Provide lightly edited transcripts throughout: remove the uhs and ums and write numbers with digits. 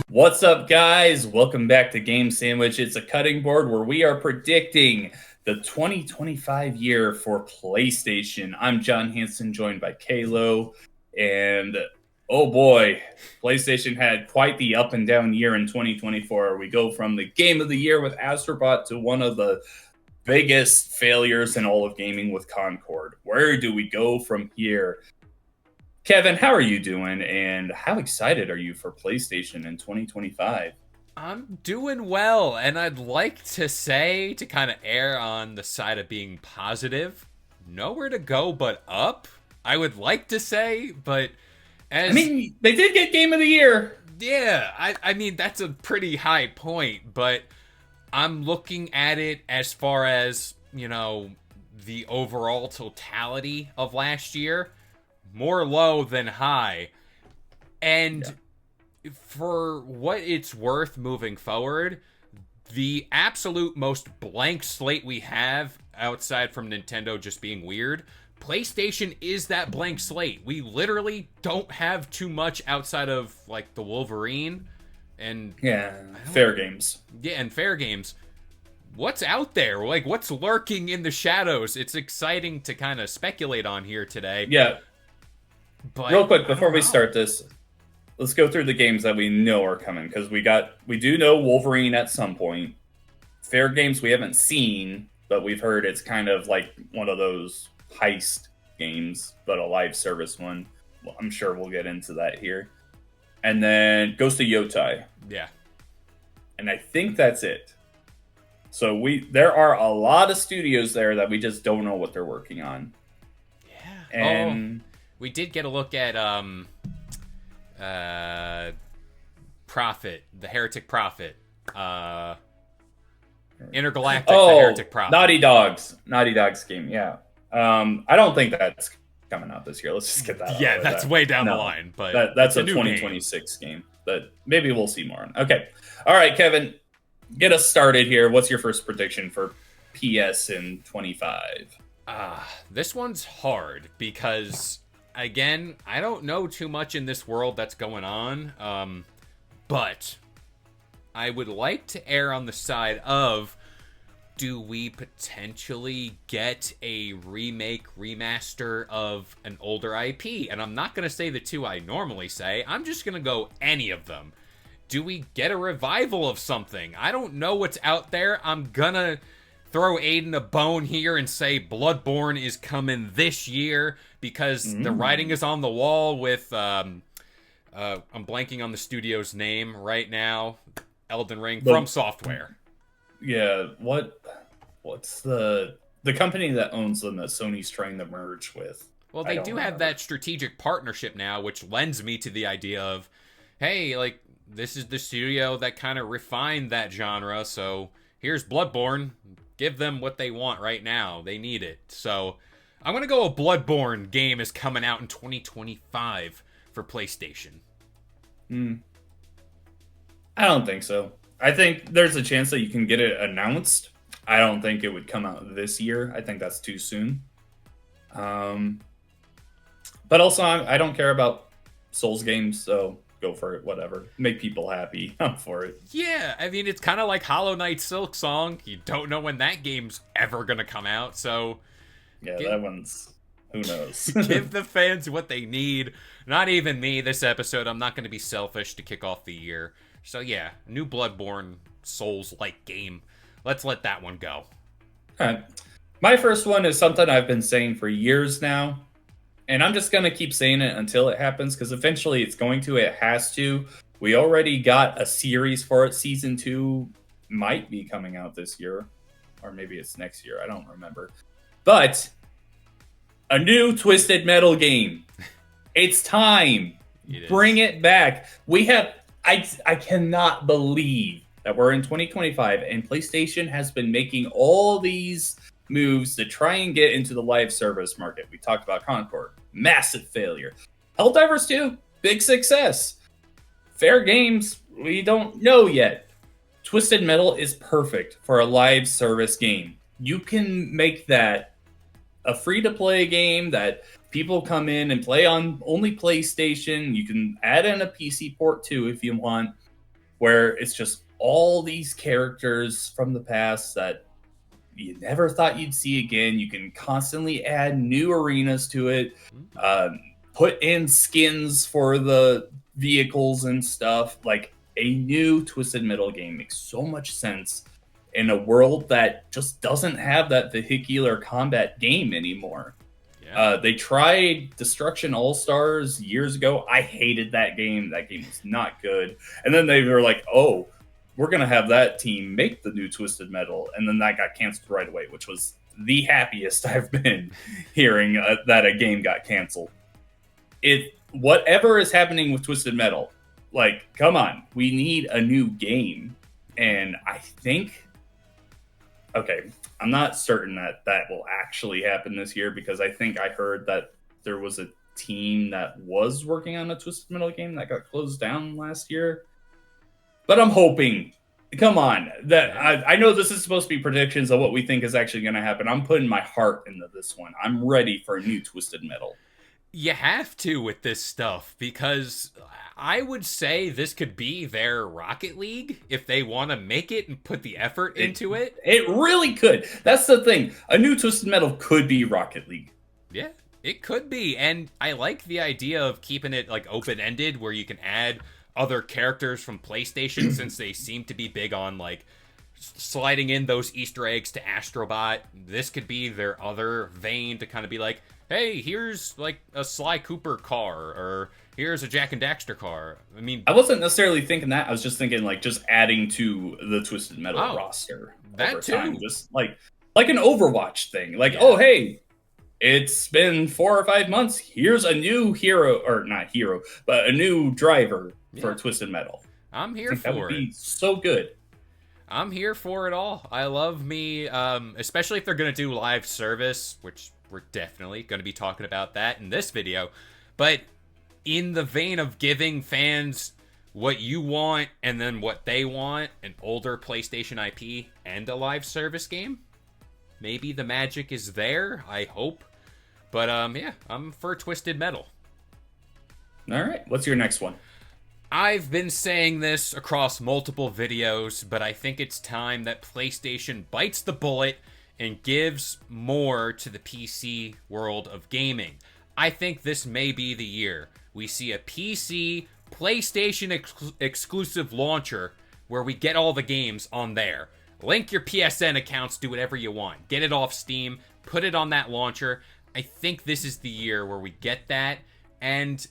What's up, guys? Welcome back to Game Sandwich. It's a cutting board where we are predicting the 2025 year for PlayStation. I'm John Hanson, joined by Kalo, and oh boy, PlayStation had quite the up and down year in 2024. We go from the game of the year with Astrobot to one of the biggest failures in all of gaming with Concord. Where do we go from here? Kevin, how are you doing, and how excited are you for PlayStation in 2025? I'm doing well, and I'd like to say, to kind of err on the side of being positive, nowhere to go but up. I would like to say, but I mean, they did get Game of the Year. Yeah, I mean, that's a pretty high point, but I'm looking at it as far as, the overall totality of last year. More low than high. And for what it's worth moving forward, the absolute most blank slate we have, outside from Nintendo just being weird, PlayStation is that blank slate. We literally don't have too much outside of, like, the Wolverine and... fair games. Yeah, and fair games. What's out there? Like, what's lurking in the shadows? It's exciting to kind of speculate on here today. Yeah. But real quick, before we start this, let's go through the games that we know are coming, because we do know Wolverine at some point. Fair games we haven't seen, but we've heard it's kind of like one of those heist games, but a live service one. Well, I'm sure we'll get into that here. And then Ghost of Yotai. Yeah. And I think that's it. So there are a lot of studios there that we just don't know what they're working on. Yeah. And we did get a look at Prophet, the Heretic Prophet. Intergalactic, the Heretic Prophet. Naughty Dog's game, yeah. I don't think that's coming out this year. Let's just get that out. Yeah, that's way down the line, but that's a 2026 game that maybe we'll see more on. Okay. All right, Kevin, get us started here. What's your first prediction for PS in 25? This one's hard because, again, I don't know too much in this world that's going on, but I would like to err on the side of, do we potentially get a remaster of an older IP? And I'm not going to say the two I normally say. I'm just going to go any of them. Do we get a revival of something? I don't know what's out there. I'm going to throw Aiden a bone here and say Bloodborne is coming this year because the writing is on the wall with, I'm blanking on the studio's name right now. Elden Ring, From Software. Yeah, what's the company that owns them that Sony's trying to merge with? Well, they do have that strategic partnership now, which lends me to the idea of, hey, like, this is the studio that kind of refined that genre, so here's Bloodborne. Give them what they want right now. They need it. So I'm going to go a Bloodborne game is coming out in 2025 for PlayStation. I don't think so. I think there's a chance that you can get it announced. I don't think it would come out this year. I think that's too soon. But also, I don't care about Souls games, so go for it, whatever. Make people happy. I'm for it. Yeah, I mean, it's kind of like Hollow Knight Silksong. You don't know when that game's ever going to come out, so... Yeah, that one's... Who knows? Give the fans what they need. Not even me this episode. I'm not going to be selfish to kick off the year. So yeah, new Bloodborne Souls-like game. Let's let that one go. All right. My first one is something I've been saying for years now. And I'm just going to keep saying it until it happens, because eventually it's going to. It has to. We already got a series for it. Season 2 might be coming out this year. Or maybe it's next year. I don't remember. But a new Twisted Metal game. It's time. Bring it back. We have... I cannot believe that we're in 2025 and PlayStation has been making all these moves to try and get into the live service market. We talked about Concord. Massive failure. Helldivers 2, big success. Fair games, we don't know yet. Twisted Metal is perfect for a live service game. You can make that a free-to-play game that people come in and play on only PlayStation. You can add in a PC port too if you want, where it's just all these characters from the past that you never thought you'd see again. You can constantly add new arenas to it, put in skins for the vehicles and stuff. Like a new Twisted Metal game makes so much sense in a world that just doesn't have that vehicular combat game anymore. Yeah. They tried Destruction All Stars years ago. I hated that game. That game was not good. And then they were like, "Oh, we're gonna have that team make the new Twisted Metal," and then that got canceled right away, which was the happiest I've been hearing that a game got canceled. Whatever is happening with Twisted Metal, like, come on, we need a new game, and I think. Okay, I'm not certain that that will actually happen this year because I think I heard that there was a team that was working on a Twisted Metal game that got closed down last year. But I'm hoping, come on, that I know this is supposed to be predictions of what we think is actually going to happen. I'm putting my heart into this one. I'm ready for a new Twisted Metal. You have to with this stuff because I would say this could be their Rocket League if they want to make it and put the effort into it. It really could. That's the thing. A new Twisted Metal could be Rocket League. Yeah, it could be. And I like the idea of keeping it like open-ended where you can add other characters from PlayStation since they seem to be big on like sliding in those Easter eggs to Astrobot. This could be their other vein to kind of be like, hey, here's like a Sly Cooper car, or here's a Jack and Daxter car. I mean, I wasn't necessarily thinking that. I was just thinking like just adding to the Twisted Metal roster. That over too. time. Just like an Overwatch thing. Like, oh, hey, it's been 4 or 5 months. Here's a new hero, or not hero, but a new driver for Twisted Metal. I'm here for that would be so good. I'm here for it all. I love me, especially if they're going to do live service, which we're definitely going to be talking about that in this video. But in the vein of giving fans what you want and then what they want, an older PlayStation IP and a live service game, maybe the magic is there, I hope. But yeah, I'm for Twisted Metal. All right, what's your next one? I've been saying this across multiple videos, but I think it's time that PlayStation bites the bullet and gives more to the PC world of gaming. I think this may be the year we see a PC PlayStation exclusive launcher where we get all the games on there. Link your PSN accounts, do whatever you want. Get it off Steam, put it on that launcher. I think this is the year where we get that. And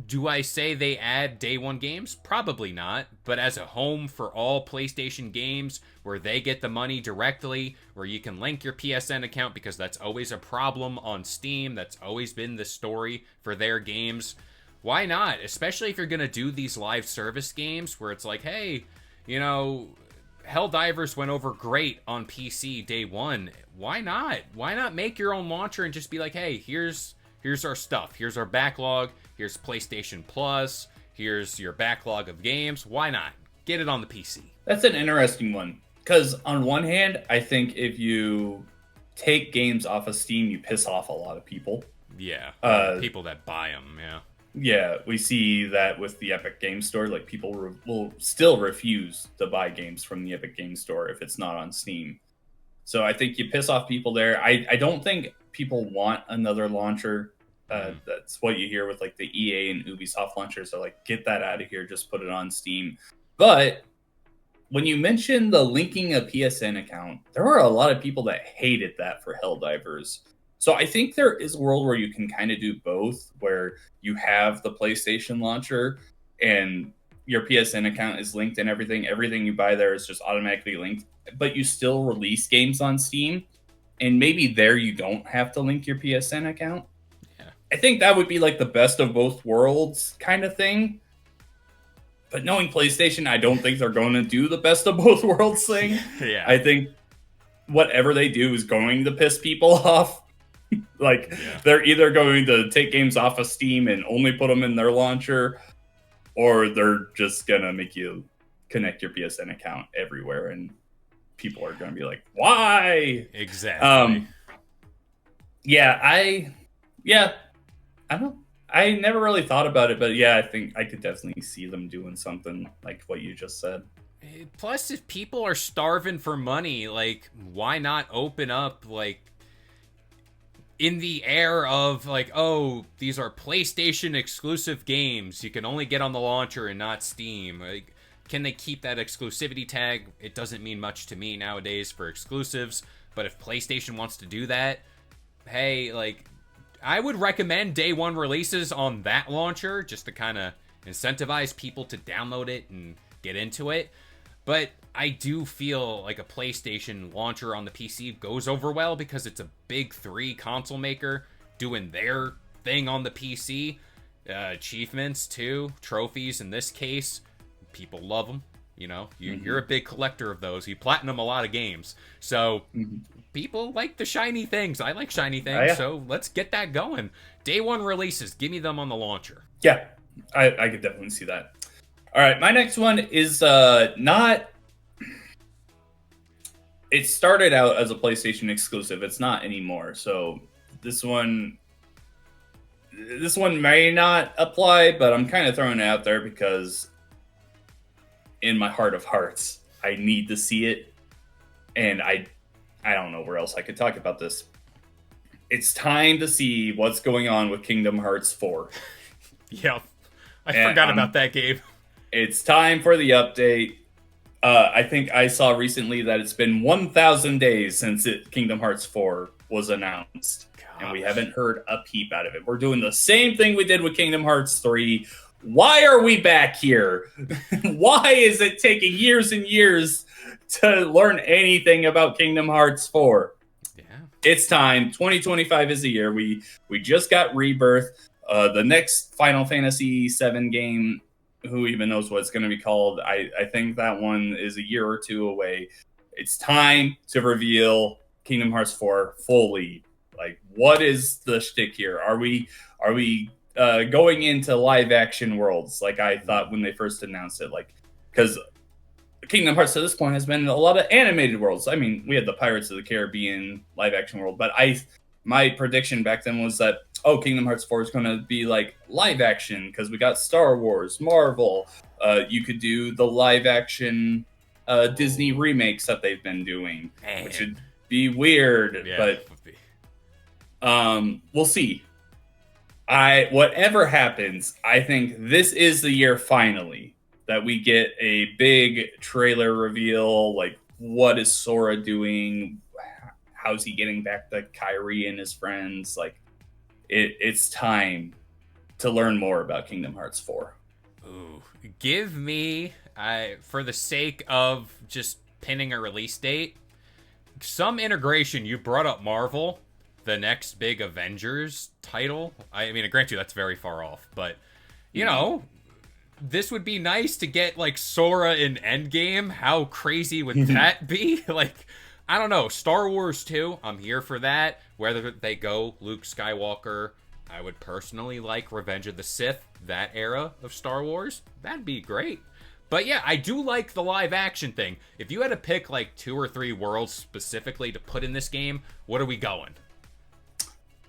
do I say they add day one games? Probably not. But as a home for all PlayStation games where they get the money directly, where you can link your PSN account because that's always a problem on Steam. That's always been the story for their games. Why not? Especially if you're going to do these live service games where it's like, hey, you know, Helldivers went over great on PC day one. Why not? Why not make your own launcher and just be like, hey, here's our stuff. Here's our backlog. Here's PlayStation Plus. Here's your backlog of games. Why not? Get it on the PC. That's an interesting one. Because on one hand, I think if you take games off of Steam, you piss off a lot of people. Yeah. People that buy them, yeah. Yeah, we see that with the Epic Game Store. Like, people will still refuse to buy games from the Epic Game Store if it's not on Steam. So I think you piss off people there. I don't think people want another launcher. That's what you hear with like the EA and Ubisoft launchers. They're like, get that out of here, just put it on Steam. But when you mention the linking a PSN account, there are a lot of people that hated that for Helldivers. So I think there is a world where you can kind of do both, where you have the PlayStation launcher and your PSN account is linked and everything. Everything you buy there is just automatically linked, but you still release games on Steam. And maybe there you don't have to link your PSN account. I think that would be like the best of both worlds kind of thing. But knowing PlayStation, I don't think they're going to do the best of both worlds thing. Yeah. I think whatever they do is going to piss people off. They're either going to take games off of Steam and only put them in their launcher, or they're just going to make you connect your PSN account everywhere. And people are going to be like, why? Exactly. Yeah, yeah, I don't. I never really thought about it, but yeah, I think I could definitely see them doing something like what you just said. Plus, if people are starving for money, like, why not open up, like, in the air of, like, oh, these are PlayStation exclusive games. You can only get on the launcher and not Steam. Like, can they keep that exclusivity tag? It doesn't mean much to me nowadays for exclusives, but if PlayStation wants to do that, hey, like, I would recommend day one releases on that launcher just to kind of incentivize people to download it and get into it. But I do feel like a PlayStation launcher on the PC goes over well because it's a big three console maker doing their thing on the PC. Achievements, too, trophies in this case. People love them. You know, you're a big collector of those. You platinum a lot of games. So people like the shiny things. I like shiny things. Yeah. So let's get that going. Day one releases. Give me them on the launcher. Yeah, I could definitely see that. All right, my next one is not. It started out as a PlayStation exclusive. It's not anymore. So this one may not apply, but I'm kind of throwing it out there because in my heart of hearts, I need to see it, and I don't know where else I could talk about this. It's time to see what's going on with Kingdom Hearts 4. Yep. I forgot about that game. It's time for the update. I think I saw recently that it's been 1,000 days since Kingdom Hearts 4 was announced. Gosh. And we haven't heard a peep out of it. We're doing the same thing we did with Kingdom Hearts 3. Why are we back here? Why is it taking years and years to learn anything about Kingdom Hearts 4? Yeah. It's time. 2025 is the year. We just got Rebirth. The next Final Fantasy VII game, who even knows what it's going to be called? I think that one is a year or two away. It's time to reveal Kingdom Hearts 4 fully. Like, what is the shtick here? Are we going into live action worlds like I thought when they first announced it? Like, because Kingdom Hearts to this point has been a lot of animated worlds. I mean, we had the Pirates of the Caribbean live action world, but my prediction back then was that, oh, Kingdom Hearts 4 is going to be like live action because we got Star Wars, Marvel. You could do the live action Disney remakes that they've been doing, which would be weird, but we'll see. Whatever happens, I think this is the year finally that we get a big trailer reveal. Like, what is Sora doing? How's he getting back to Kyrie and his friends? Like, it's time to learn more about Kingdom Hearts 4. Ooh, give me, for the sake of just pinning a release date, some integration. You brought up Marvel, the next big Avengers title. I mean, I grant you that's very far off, but, you know, this would be nice to get, like, Sora in Endgame. How crazy would that be? Like, I don't know. Star Wars 2, I'm here for that. Whether they go Luke Skywalker, I would personally like Revenge of the Sith, that era of Star Wars. That'd be great. But yeah, I do like the live action thing. If you had to pick like 2 or 3 worlds specifically to put in this game, what are we going?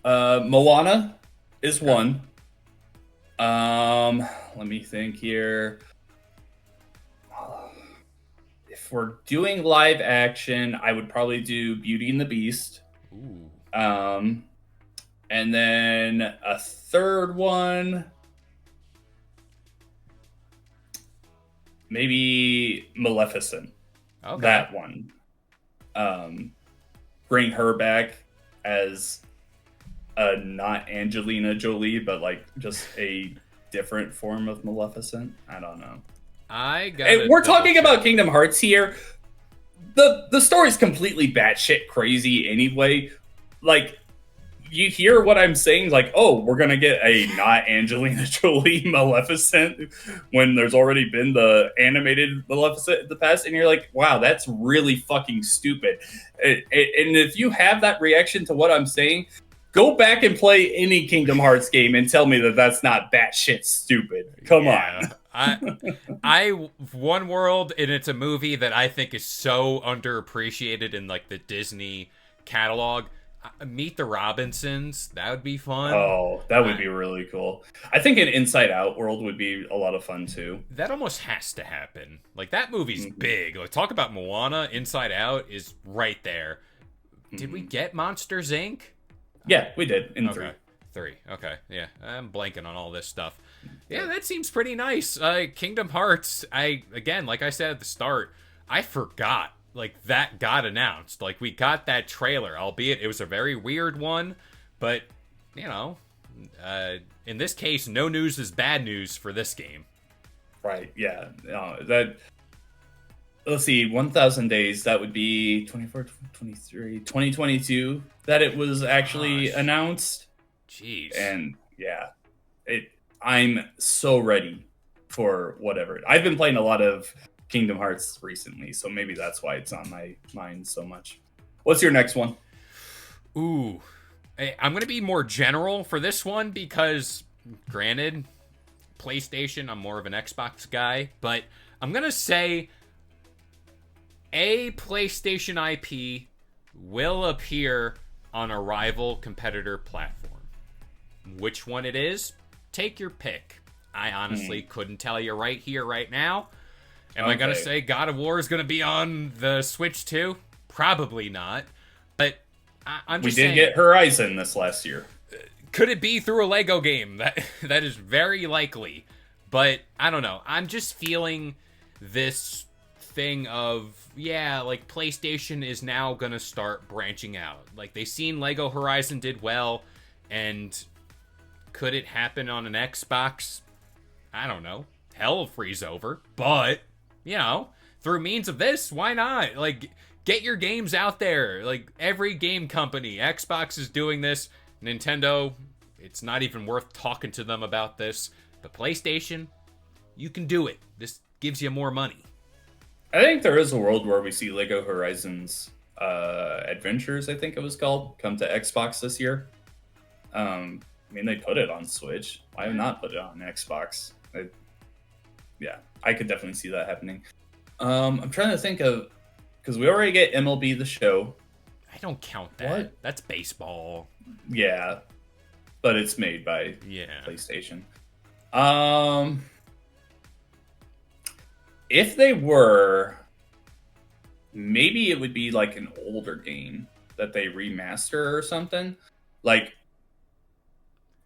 Moana is one. Let me think here. If we're doing live action, I would probably do Beauty and the Beast. Ooh. And then a third one, maybe Maleficent. Okay. That one. Bring her back as not Angelina Jolie, but like just a different form of Maleficent. I don't know. We're talking about Kingdom Hearts here. The story's completely batshit crazy anyway. Like, you hear what I'm saying? Like, oh, we're gonna get a not Angelina Jolie Maleficent when there's already been the animated Maleficent in the past, and you're like, wow, that's really fucking stupid. And if you have that reaction to what I'm saying, go back and play any Kingdom Hearts game and tell me that that's not batshit stupid. Come on. I one world, and it's a movie that I think is so underappreciated in like the Disney catalog. Meet the Robinsons. That would be fun. Oh, that would I, be really cool. I think an Inside Out world would be a lot of fun too. that almost has to happen. Like, that movie's Hmm. big. Like, talk about Moana. Inside Out is right there. Did we Hmm. get Monsters Inc.? Yeah, we did in three. Okay. Three. Okay. Yeah. I'm blanking on all this stuff. Yeah, Yeah. that seems pretty nice. Kingdom Hearts, again, like I said at the start, I forgot. Like, that got announced. Like, we got that trailer, albeit it was a very weird one. But, you know, in this case, no news is bad news for this game. Right. Yeah. That. Let's see. 1,000 days. That would be 24, 23, 2022. That it was actually Gosh. announced. Jeez. And yeah, it. I'm so ready for whatever. I've been playing a lot of Kingdom Hearts recently, so maybe that's why it's on my mind so much. What's your next one? Ooh. I'm going to be more general for this one because, granted, PlayStation, I'm more of an Xbox guy, but I'm going to say a PlayStation IP will appear on a rival competitor platform. Which one it is, take your pick. I honestly couldn't tell you right here, right now. Am I going to Okay. say God of War is going to be on the Switch too? Probably not. But I'm We just did saying, get Horizon this last year. could it be through a Lego game? That is very likely. But I don't know. I'm just feeling this thing of, yeah, like PlayStation is now gonna start branching out. Like, they seen Lego Horizon did well, and could it happen on an Xbox? I don't know. Hell freeze over. But, you know, through means of this, why not? Like, get your games out there. Like, every game company, Xbox is doing this. Nintendo, it's not even worth talking to them about this. But PlayStation, you can do it. This gives you more money. I think there is a world where we see Lego Horizons Adventures, I think it was called, come to Xbox this year. I mean, they put it on Switch. Why not put it on Xbox? Yeah, I could definitely see that happening. I'm trying to think of, because we already get MLB The Show. I don't count that. What? That's baseball. Yeah, but it's made by Yeah. PlayStation. Um, if they were, maybe it would be like an older game that they remaster or something. Like,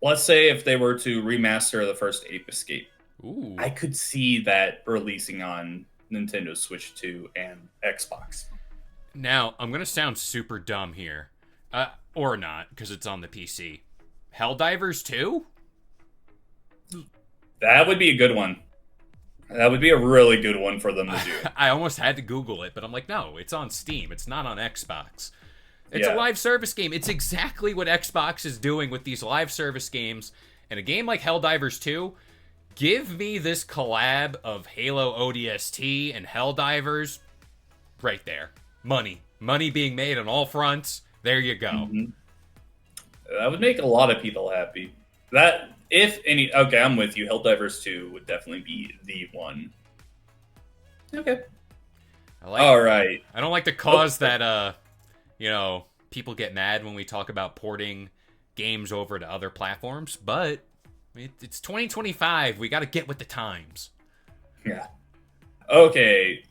let's say if they were to remaster the first Ape Escape, Ooh. I could see that releasing on Nintendo Switch 2 and Xbox. Now, I'm going to sound super dumb here. Or not, because it's on the PC. Helldivers 2? That would be a good one. That would be a really good one for them to do. I almost had to Google it, but I'm like, no, it's on Steam. It's not on Xbox. It's a Yeah. live service game. It's exactly what Xbox is doing with these live service games. And a game like Helldivers 2, give me this collab of Halo ODST and Helldivers right there. Money. Money being made on all fronts. There you go. Mhm. That would make a lot of people happy. That, if any, okay, I'm with you. Helldivers 2 would definitely be the one. Okay. All right. I don't like to cause that, people get mad when we talk about porting games over to other platforms, but it's 2025. We got to get with the times. Yeah. Okay.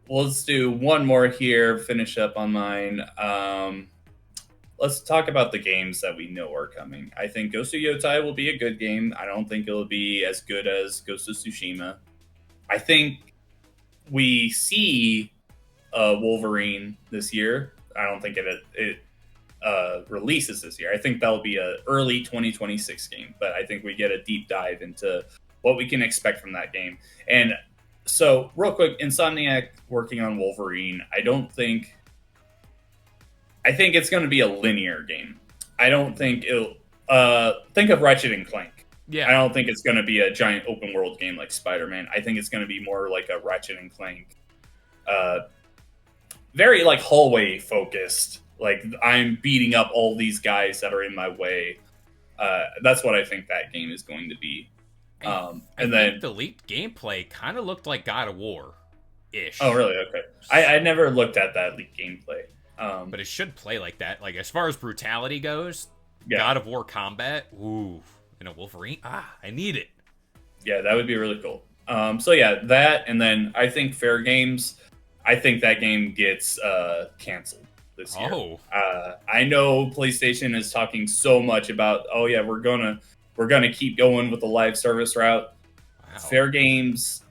Let's do one more here. Finish up on mine. Let's talk about the games that we know are coming. I think Ghost of Yotai will be a good game. I don't think it'll be as good as Ghost of Tsushima. I think we see Wolverine this year. I don't think it releases this year. I think that'll be a early 2026 game, but I think we get a deep dive into what we can expect from that game. And so, real quick, Insomniac working on Wolverine. I think it's going to be a linear game. I don't think it'll. Think of Ratchet and Clank. Yeah. I don't think it's going to be a giant open world game like Spider-Man. I think it's going to be more like a Ratchet and Clank, very like hallway focused. Like, I'm beating up all these guys that are in my way. That's what I think that game is going to be. I And think then, the leaked gameplay kind of looked like God of War ish. oh really? Okay, I never looked at that leaked gameplay. But it should play like that. Like, as far as brutality goes, Yeah. God of War combat, ooh, and a Wolverine, I need it. Yeah, that would be really cool. So yeah, that, and then I think Fair Games, I think that game gets canceled this year. Oh. I know PlayStation is talking so much about, oh yeah, we're gonna keep going with the live service route. Wow. Fair Games,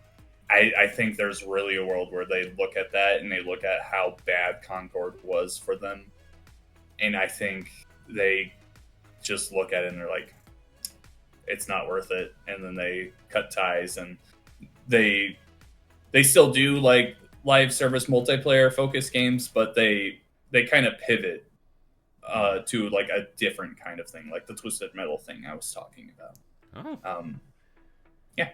I think there's really a world where they look at that and they look at how bad Concord was for them, and I think they just look at it and they're like, it's not worth it, and then they cut ties, and they still do like live service multiplayer focused games, but they kind of pivot to like a different kind of thing, like the Twisted Metal thing I was talking about. Oh. Yeah,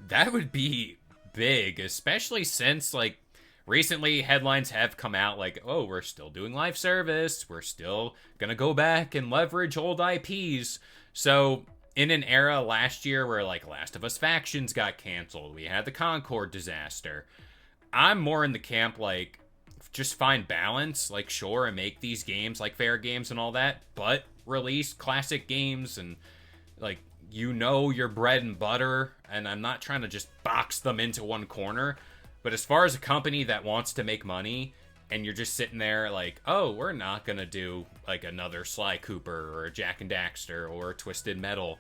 that would be big, especially since like recently headlines have come out like, oh, we're still doing live service, we're still gonna go back and leverage old IPs. So in an era last year where like Last of Us Factions got canceled, we had the Concord disaster, I'm more in the camp like, just find balance, like sure, and make these games like Fair Games and all that, but release classic games and like, you know, your bread and butter, and I'm not trying to just box them into one corner, but as far as a company that wants to make money, and you're just sitting there like, oh, we're not gonna do like another Sly Cooper or a Jack and Daxter or a Twisted Metal,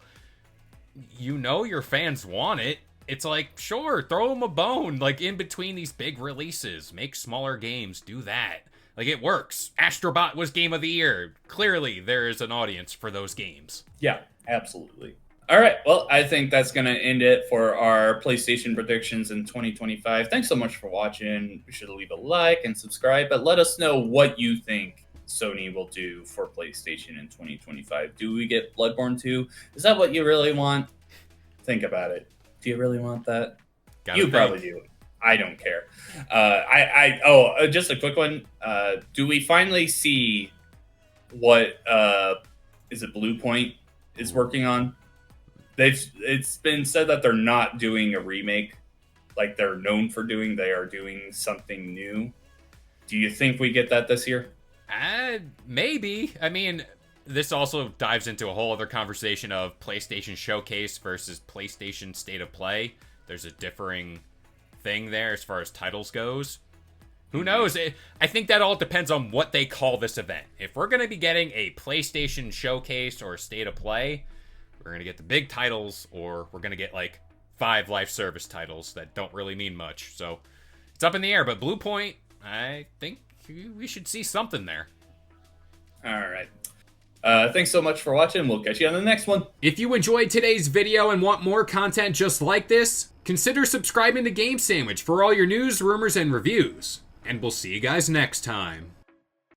you know your fans want it. It's like, sure, throw them a bone, like in between these big releases, make smaller games, do that. Like, it works. Astrobot was Game of the Year. Clearly, there is an audience for those games. Yeah, absolutely. All right, well, I think that's going to end it for our PlayStation predictions in 2025. Thanks so much for watching. Be sure to leave a like and subscribe, but let us know what you think Sony will do for PlayStation in 2025. Do we get Bloodborne 2? Is that what you really want? Think about it. Do you really want that? You probably do. I don't care. Just a quick one. Do we finally see what is it Blue Point is working on? It's been said that they're not doing a remake like they're known for doing. They are doing something new. Do you think we get that this year? Maybe. I mean, this also dives into a whole other conversation of PlayStation Showcase versus PlayStation State of Play. There's a differing thing there as far as titles goes. Who knows? I think that all depends on what they call this event. If we're going to be getting a PlayStation Showcase or State of Play, we're going to get the big titles, or we're going to get like 5 live service titles that don't really mean much. So it's up in the air, but Blue Point, I think we should see something there. All right. Thanks so much for watching. We'll catch you on the next one. If you enjoyed today's video and want more content just like this, consider subscribing to Game Sandwich for all your news, rumors, and reviews. And we'll see you guys next time.